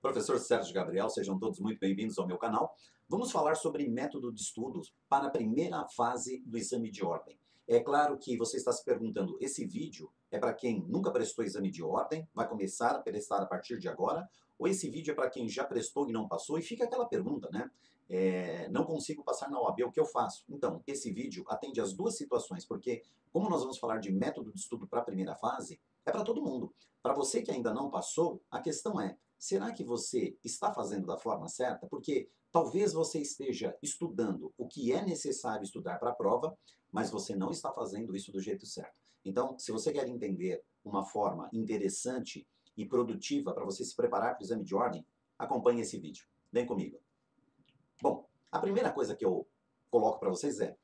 Professor Sérgio Gabriel, sejam todos muito bem-vindos ao meu canal. Vamos falar sobre método de estudos para a primeira fase do exame de ordem. É claro que você está se perguntando, esse vídeo é para quem nunca prestou exame de ordem, vai começar a prestar a partir de agora, ou esse vídeo é para quem já prestou e não passou? E fica aquela pergunta, né? Não consigo passar na OAB, o que eu faço? Então, esse vídeo atende às duas situações, porque como nós vamos falar de método de estudo para a primeira fase, é para todo mundo. Para você que ainda não passou, a questão é, será que você está fazendo da forma certa? Porque talvez você esteja estudando o que é necessário estudar para a prova, mas você não está fazendo isso do jeito certo. Então, se você quer entender uma forma interessante e produtiva para você se preparar para o exame de ordem, acompanhe esse vídeo. Vem comigo. Bom, a primeira coisa que eu coloco para vocês é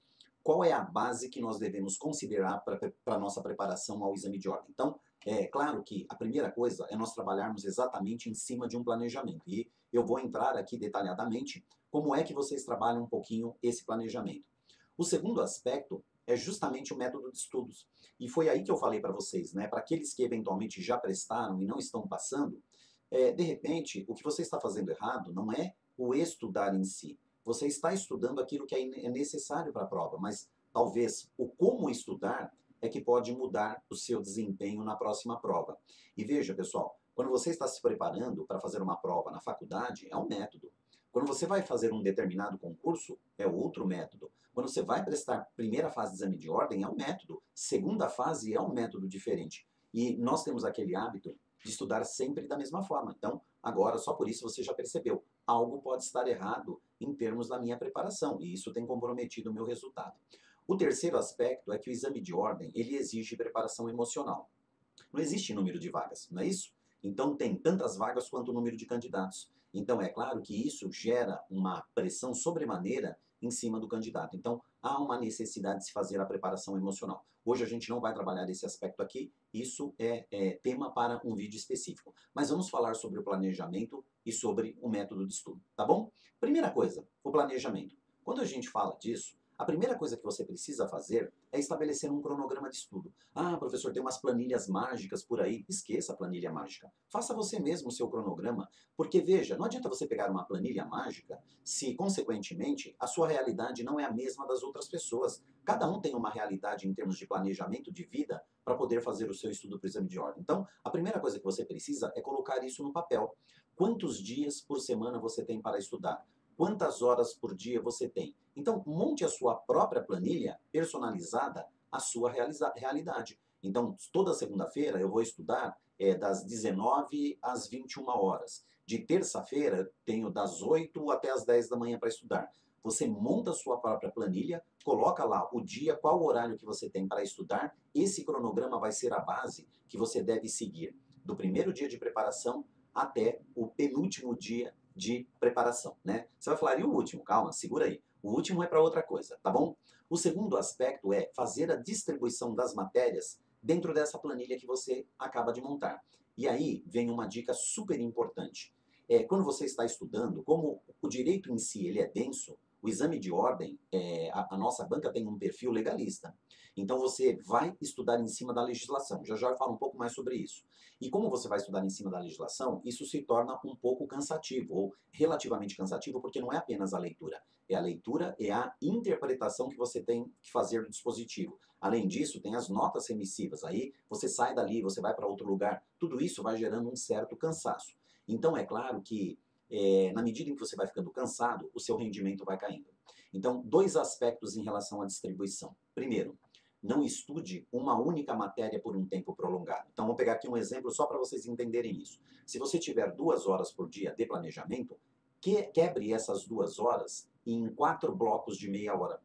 qual é a base que nós devemos considerar para a nossa preparação ao exame de ordem. Então, é claro que a primeira coisa é nós trabalharmos exatamente em cima de um planejamento. E eu vou entrar aqui detalhadamente como é que vocês trabalham um pouquinho esse planejamento. O segundo aspecto é justamente o método de estudos. E foi aí que eu falei para vocês, né? Para aqueles que eventualmente já prestaram e não estão passando, de repente, o que você está fazendo errado não é o estudar em si. Você está estudando aquilo que é necessário para a prova, mas talvez o como estudar é que pode mudar o seu desempenho na próxima prova. E veja, pessoal, quando você está se preparando para fazer uma prova na faculdade, é um método. Quando você vai fazer um determinado concurso, é outro método. Quando você vai prestar primeira fase de exame de ordem, é um método. Segunda fase é um método diferente. E nós temos aquele hábito de estudar sempre da mesma forma. Então, agora, só por isso você já percebeu, algo pode estar errado em termos da minha preparação, e isso tem comprometido o meu resultado. O terceiro aspecto é que o exame de ordem, ele exige preparação emocional. Não existe número de vagas, não é isso? Então tem tantas vagas quanto o número de candidatos. Então é claro que isso gera uma pressão sobremaneira em cima do candidato. Então há uma necessidade de se fazer a preparação emocional. Hoje a gente não vai trabalhar esse aspecto aqui, isso é tema para um vídeo específico. Mas vamos falar sobre o planejamento e sobre o método de estudo, tá bom? Primeira coisa, o planejamento. Quando a gente fala disso, a primeira coisa que você precisa fazer é estabelecer um cronograma de estudo. Ah, professor, tem umas planilhas mágicas por aí. Esqueça a planilha mágica. Faça você mesmo o seu cronograma, porque veja, não adianta você pegar uma planilha mágica se, consequentemente, a sua realidade não é a mesma das outras pessoas. Cada um tem uma realidade em termos de planejamento de vida para poder fazer o seu estudo para o exame de ordem. Então, a primeira coisa que você precisa é colocar isso no papel. Quantos dias por semana você tem para estudar? Quantas horas por dia você tem? Então, monte a sua própria planilha personalizada à sua realidade. Então, toda segunda-feira eu vou estudar das 19 às 21 horas. De terça-feira, eu tenho das 8 até as 10 da manhã para estudar. Você monta a sua própria planilha, coloca lá o dia, qual o horário que você tem para estudar. Esse cronograma vai ser a base que você deve seguir, do primeiro dia de preparação até o penúltimo dia de preparação, né? Você vai falar, e o último? Calma, segura aí. O último é para outra coisa, tá bom? O segundo aspecto é fazer a distribuição das matérias dentro dessa planilha que você acaba de montar. E aí vem uma dica super importante. Quando você está estudando, como o direito em si ele é denso, o exame de ordem, a nossa banca tem um perfil legalista. Então você vai estudar em cima da legislação. Já já eu falo um pouco mais sobre isso. E como você vai estudar em cima da legislação, isso se torna um pouco cansativo, ou relativamente cansativo, porque não é apenas a leitura. É a leitura e a interpretação que você tem que fazer do dispositivo. Além disso, tem as notas remissivas. Aí você sai dali, você vai para outro lugar. Tudo isso vai gerando um certo cansaço. Então é claro que na medida em que você vai ficando cansado, o seu rendimento vai caindo. Então, dois aspectos em relação à distribuição. Primeiro, não estude uma única matéria por um tempo prolongado. Então, vou pegar aqui um exemplo só para vocês entenderem isso. Se você tiver 2 horas por dia de planejamento, quebre essas 2 horas em 4 blocos de meia hora.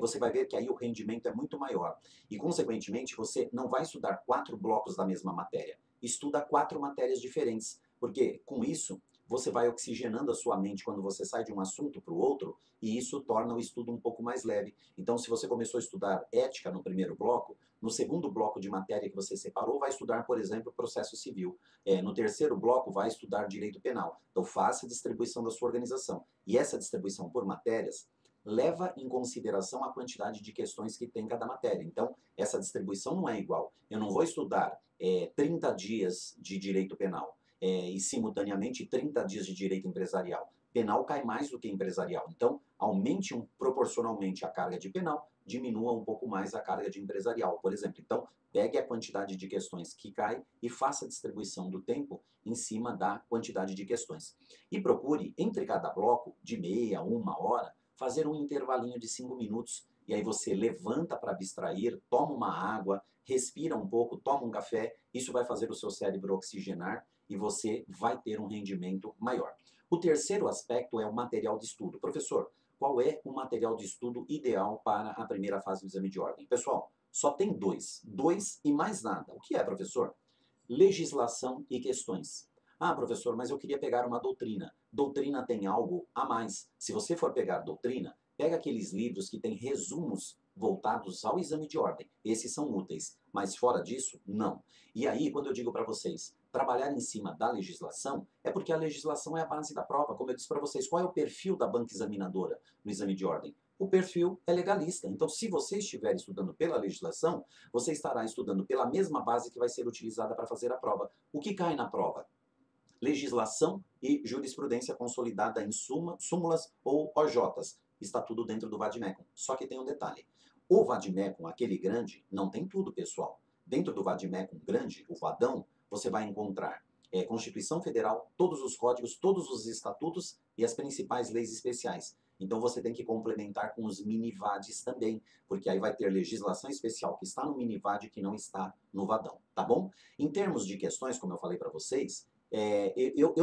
Você vai ver que aí o rendimento é muito maior. E, consequentemente, você não vai estudar 4 blocos da mesma matéria. Estuda 4 matérias diferentes. Porque, com isso, você vai oxigenando a sua mente quando você sai de um assunto para o outro, e isso torna o estudo um pouco mais leve. Então, se você começou a estudar ética no primeiro bloco, no segundo bloco de matéria que você separou, vai estudar, por exemplo, processo civil. No terceiro bloco, vai estudar direito penal. Então, faça a distribuição da sua organização. E essa distribuição por matérias leva em consideração a quantidade de questões que tem cada matéria. Então, essa distribuição não é igual. Eu não vou estudar 30 dias de direito penal. e simultaneamente 30 dias de direito empresarial. Penal cai mais do que empresarial. Então, aumente proporcionalmente a carga de penal, diminua um pouco mais a carga de empresarial, por exemplo. Então, pegue a quantidade de questões que cai e faça a distribuição do tempo em cima da quantidade de questões. E procure, entre cada bloco, de meia, 1 hora, fazer um intervalinho de 5 minutos. E aí você levanta para abstrair, toma uma água, respira um pouco, toma um café. Isso vai fazer o seu cérebro oxigenar e você vai ter um rendimento maior. O terceiro aspecto é o material de estudo. Professor, qual é o material de estudo ideal para a primeira fase do exame de ordem? Pessoal, só tem dois. Dois e mais nada. O que é, professor? Legislação e questões. Ah, professor, mas eu queria pegar uma doutrina. Doutrina tem algo a mais. Se você for pegar doutrina, pega aqueles livros que têm resumos voltados ao exame de ordem. Esses são úteis, mas fora disso, não. E aí, quando eu digo para vocês, trabalhar em cima da legislação, é porque a legislação é a base da prova. Como eu disse para vocês, qual é o perfil da banca examinadora no exame de ordem? O perfil é legalista. Então, se você estiver estudando pela legislação, você estará estudando pela mesma base que vai ser utilizada para fazer a prova. O que cai na prova? Legislação e jurisprudência consolidada em súmulas ou OJs. Está tudo dentro do Vademecum. Só que tem um detalhe. O Vademecum, aquele grande, não tem tudo, pessoal. Dentro do Vademecum grande, o Vadão, você vai encontrar Constituição Federal, todos os códigos, todos os estatutos e as principais leis especiais. Então você tem que complementar com os mini-VADs também, porque aí vai ter legislação especial que está no mini-VAD que não está no Vadão, tá bom? Em termos de questões, como eu falei para vocês, eu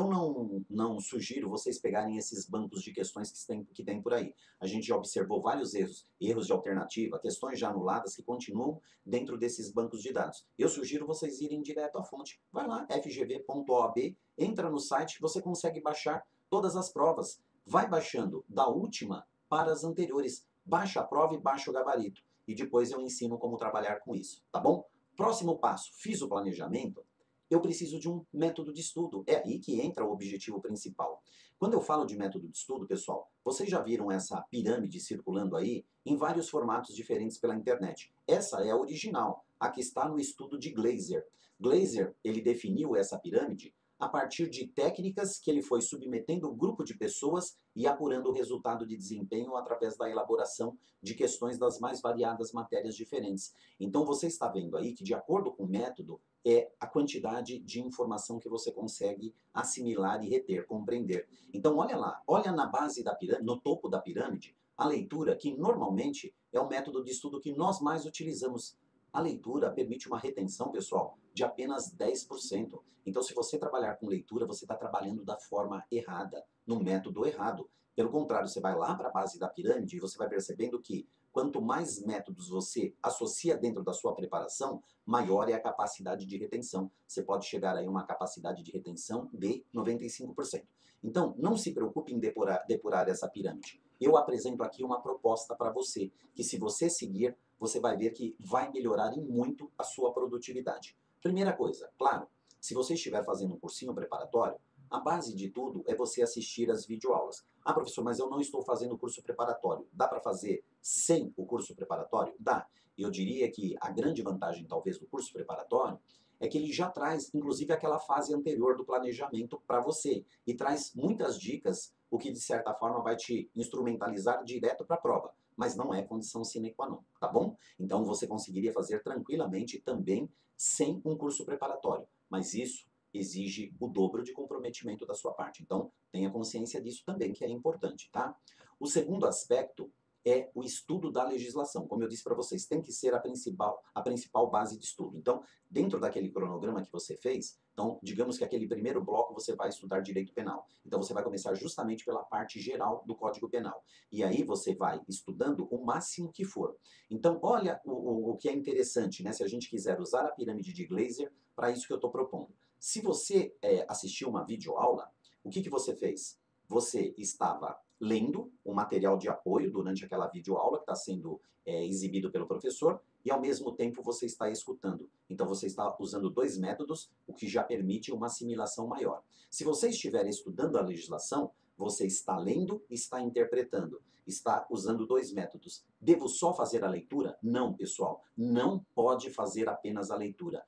não sugiro vocês pegarem esses bancos de questões que tem por aí. A gente já observou vários erros de alternativa, questões já anuladas que continuam dentro desses bancos de dados. Eu sugiro vocês irem direto à fonte. Vai lá, fgv.oab, entra no site, você consegue baixar todas as provas. Vai baixando da última para as anteriores. Baixa a prova e baixa o gabarito. E depois eu ensino como trabalhar com isso, tá bom? Próximo passo, fiz o planejamento, eu preciso de um método de estudo. É aí que entra o objetivo principal. Quando eu falo de método de estudo, pessoal, vocês já viram essa pirâmide circulando aí em vários formatos diferentes pela internet. Essa é a original, a que está no estudo de Glaser. Glaser, ele definiu essa pirâmide a partir de técnicas que ele foi submetendo um grupo de pessoas e apurando o resultado de desempenho através da elaboração de questões das mais variadas matérias diferentes. Então você está vendo aí que, de acordo com o método, é a quantidade de informação que você consegue assimilar e reter, compreender. Então olha lá, olha na base da pirâmide, no topo da pirâmide, a leitura, que normalmente é o método de estudo que nós mais utilizamos. A leitura permite uma retenção, pessoal, de apenas 10%. Então, se você trabalhar com leitura, você está trabalhando da forma errada, no método errado. Pelo contrário, você vai lá para a base da pirâmide e você vai percebendo que quanto mais métodos você associa dentro da sua preparação, maior é a capacidade de retenção. Você pode chegar aí a uma capacidade de retenção de 95%. Então, não se preocupe em depurar essa pirâmide. Eu apresento aqui uma proposta para você, que se você seguir, você vai ver que vai melhorar em muito a sua produtividade. Primeira coisa, claro, se você estiver fazendo um cursinho preparatório, a base de tudo é você assistir às videoaulas. Ah, professor, mas eu não estou fazendo o curso preparatório. Dá para fazer sem o curso preparatório? Dá. Eu diria que a grande vantagem, talvez, do curso preparatório é que ele já traz, inclusive, aquela fase anterior do planejamento para você e traz muitas dicas, o que, de certa forma, vai te instrumentalizar direto para a prova, mas não é condição sine qua non, tá bom? Então, você conseguiria fazer tranquilamente também sem um curso preparatório, mas isso exige o dobro de comprometimento da sua parte. Então, tenha consciência disso também, que é importante, tá? O segundo aspecto é o estudo da legislação. Como eu disse para vocês, tem que ser a principal base de estudo. Então, dentro daquele cronograma que você fez, então, digamos que aquele primeiro bloco você vai estudar direito penal. Então, você vai começar justamente pela parte geral do Código Penal. E aí você vai estudando o máximo que for. Então, olha o que é interessante, né? Se a gente quiser usar a pirâmide de Glaser para isso que eu estou propondo. Se você assistiu uma videoaula, o que você fez? Você estava lendo o material de apoio durante aquela videoaula que está sendo exibido pelo professor e ao mesmo tempo você está escutando. Então você está usando dois métodos, o que já permite uma assimilação maior. Se você estiver estudando a legislação, você está lendo e está interpretando. Está usando dois métodos. Devo só fazer a leitura? Não, pessoal. Não pode fazer apenas a leitura.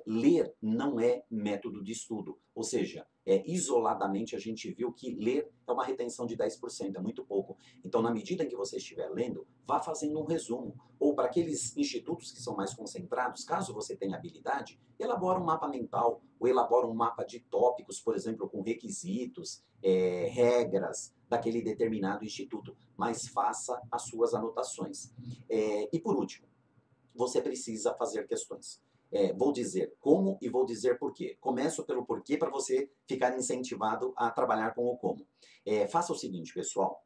Ler não é método de estudo. Ou seja, isoladamente a gente viu que ler é uma retenção de 10%, é muito pouco. Então, na medida em que você estiver lendo, vá fazendo um resumo. Ou para aqueles institutos que são mais concentrados, caso você tenha habilidade, elabora um mapa mental, ou elabora um mapa de tópicos, por exemplo, com requisitos, regras daquele determinado instituto, mas faça as suas anotações. E por último, você precisa fazer questões. Vou dizer como e vou dizer porquê. Começo pelo porquê para você ficar incentivado a trabalhar com o como. Faça o seguinte, pessoal.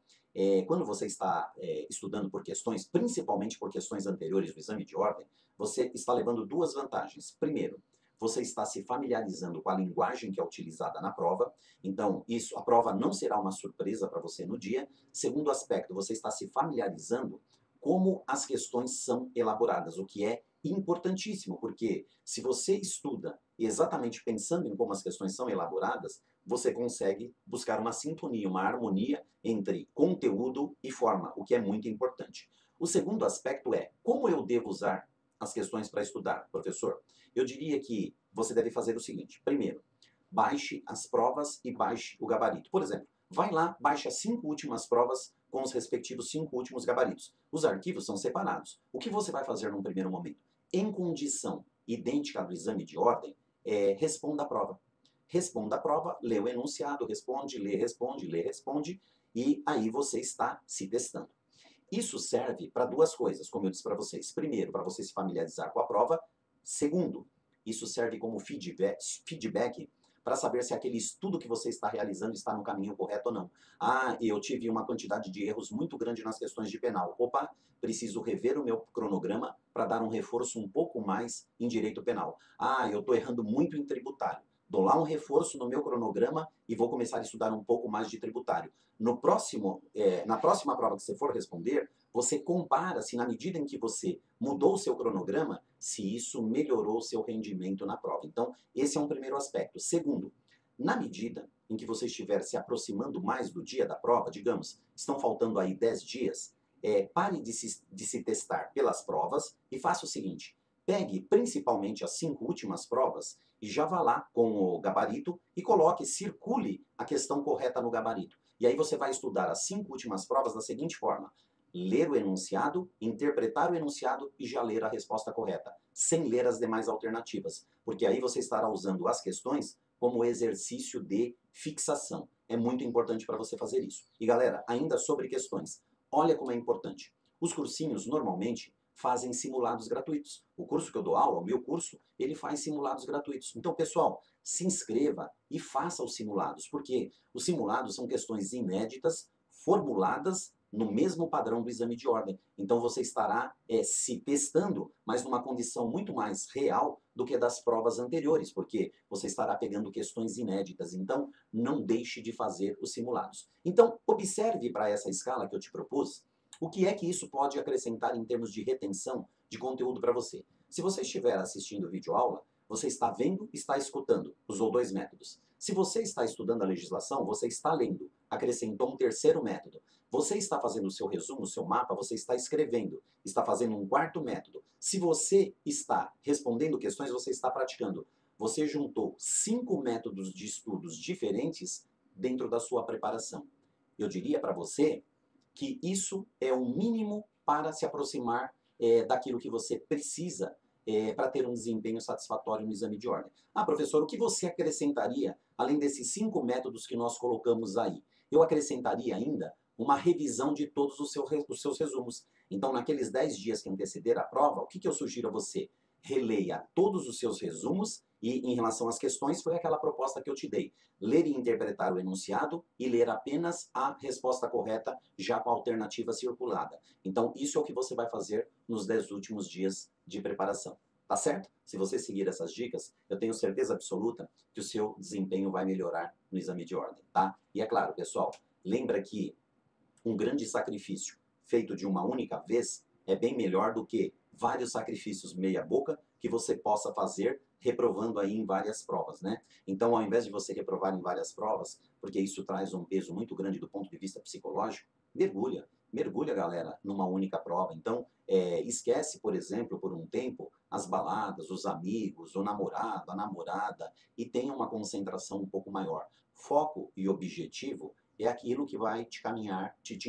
Quando você está estudando por questões, principalmente por questões anteriores do exame de ordem, você está levando duas vantagens. Primeiro, você está se familiarizando com a linguagem que é utilizada na prova, então a prova não será uma surpresa para você no dia. Segundo aspecto, você está se familiarizando como as questões são elaboradas, o que é importantíssimo, porque se você estuda exatamente pensando em como as questões são elaboradas, você consegue buscar uma sintonia, uma harmonia entre conteúdo e forma, o que é muito importante. O segundo aspecto é como eu devo usar as questões para estudar, professor? Eu diria que você deve fazer o seguinte: primeiro, baixe as provas e baixe o gabarito. Por exemplo, vai lá, baixe as 5 últimas provas com os respectivos 5 últimos gabaritos. Os arquivos são separados. O que você vai fazer num primeiro momento? Em condição idêntica do exame de ordem, responda a prova. Responda a prova, lê o enunciado, responde, lê, responde, e aí você está se testando. Isso serve para duas coisas, como eu disse para vocês. Primeiro, para você se familiarizar com a prova. Segundo, isso serve como feedback para saber se aquele estudo que você está realizando está no caminho correto ou não. Ah, eu tive uma quantidade de erros muito grande nas questões de penal. Opa, preciso rever o meu cronograma para dar um reforço um pouco mais em direito penal. Ah, eu estou errando muito em tributário. Dou lá um reforço no meu cronograma e vou começar a estudar um pouco mais de tributário. Na próxima prova que você for responder, você compara se na medida em que você mudou o seu cronograma, se isso melhorou o seu rendimento na prova. Então, esse é um primeiro aspecto. Segundo, na medida em que você estiver se aproximando mais do dia da prova, digamos, estão faltando aí 10 dias, pare de se testar pelas provas e faça o seguinte: pegue principalmente as 5 últimas provas e já vá lá com o gabarito e circule a questão correta no gabarito. E aí você vai estudar as 5 últimas provas da seguinte forma: ler o enunciado, interpretar o enunciado e já ler a resposta correta, sem ler as demais alternativas, porque aí você estará usando as questões como exercício de fixação. É muito importante para você fazer isso. E galera, ainda sobre questões, olha como é importante. Os cursinhos normalmente fazem simulados gratuitos. O curso que eu dou aula, o meu curso, ele faz simulados gratuitos. Então, pessoal, se inscreva e faça os simulados, porque os simulados são questões inéditas, formuladas no mesmo padrão do exame de ordem. Então você estará se testando, mas numa condição muito mais real do que das provas anteriores, porque você estará pegando questões inéditas. Então não deixe de fazer os simulados. Então observe para essa escala que eu te propus, o que é que isso pode acrescentar em termos de retenção de conteúdo para você. Se você estiver assistindo videoaula, você está vendo, está escutando, usou dois métodos. Se você está estudando a legislação, você está lendo, acrescentou um terceiro método. Você está fazendo o seu resumo, o seu mapa, você está escrevendo, está fazendo um quarto método. Se você está respondendo questões, você está praticando. Você juntou 5 métodos de estudos diferentes dentro da sua preparação. Eu diria para você que isso é o mínimo para se aproximar daquilo que você precisa para ter um desempenho satisfatório no exame de ordem. Ah, professor, o que você acrescentaria, além desses 5 métodos que nós colocamos aí? Eu acrescentaria ainda uma revisão de todos os seus resumos. Então, naqueles 10 dias que antecederam a prova, o que eu sugiro a você? Releia todos os seus resumos e, em relação às questões, foi aquela proposta que eu te dei. Ler e interpretar o enunciado e ler apenas a resposta correta, já com a alternativa circulada. Então, isso é o que você vai fazer nos 10 últimos dias de preparação. Tá certo? Se você seguir essas dicas, eu tenho certeza absoluta que o seu desempenho vai melhorar no exame de ordem, tá? E é claro, pessoal, lembra que um grande sacrifício feito de uma única vez é bem melhor do que vários sacrifícios meia boca que você possa fazer reprovando aí em várias provas, né? Então, ao invés de você reprovar em várias provas, porque isso traz um peso muito grande do ponto de vista psicológico, mergulha. Mergulha, galera, numa única prova. Então, esquece, por exemplo, por um tempo, as baladas, os amigos, o namorado, a namorada, e tenha uma concentração um pouco maior. Foco e objetivo é aquilo que vai te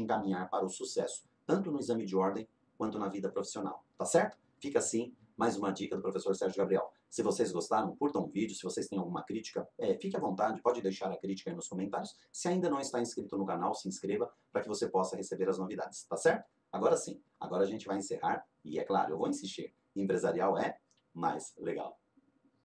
encaminhar para o sucesso, tanto no exame de ordem quanto na vida profissional. Tá certo? Fica assim, mais uma dica do professor Sérgio Gabriel. Se vocês gostaram, curtam o vídeo. Se vocês têm alguma crítica, fique à vontade, pode deixar a crítica aí nos comentários. Se ainda não está inscrito no canal, se inscreva para que você possa receber as novidades, tá certo? Agora sim, agora a gente vai encerrar e, é claro, eu vou insistir, empresarial é mais legal.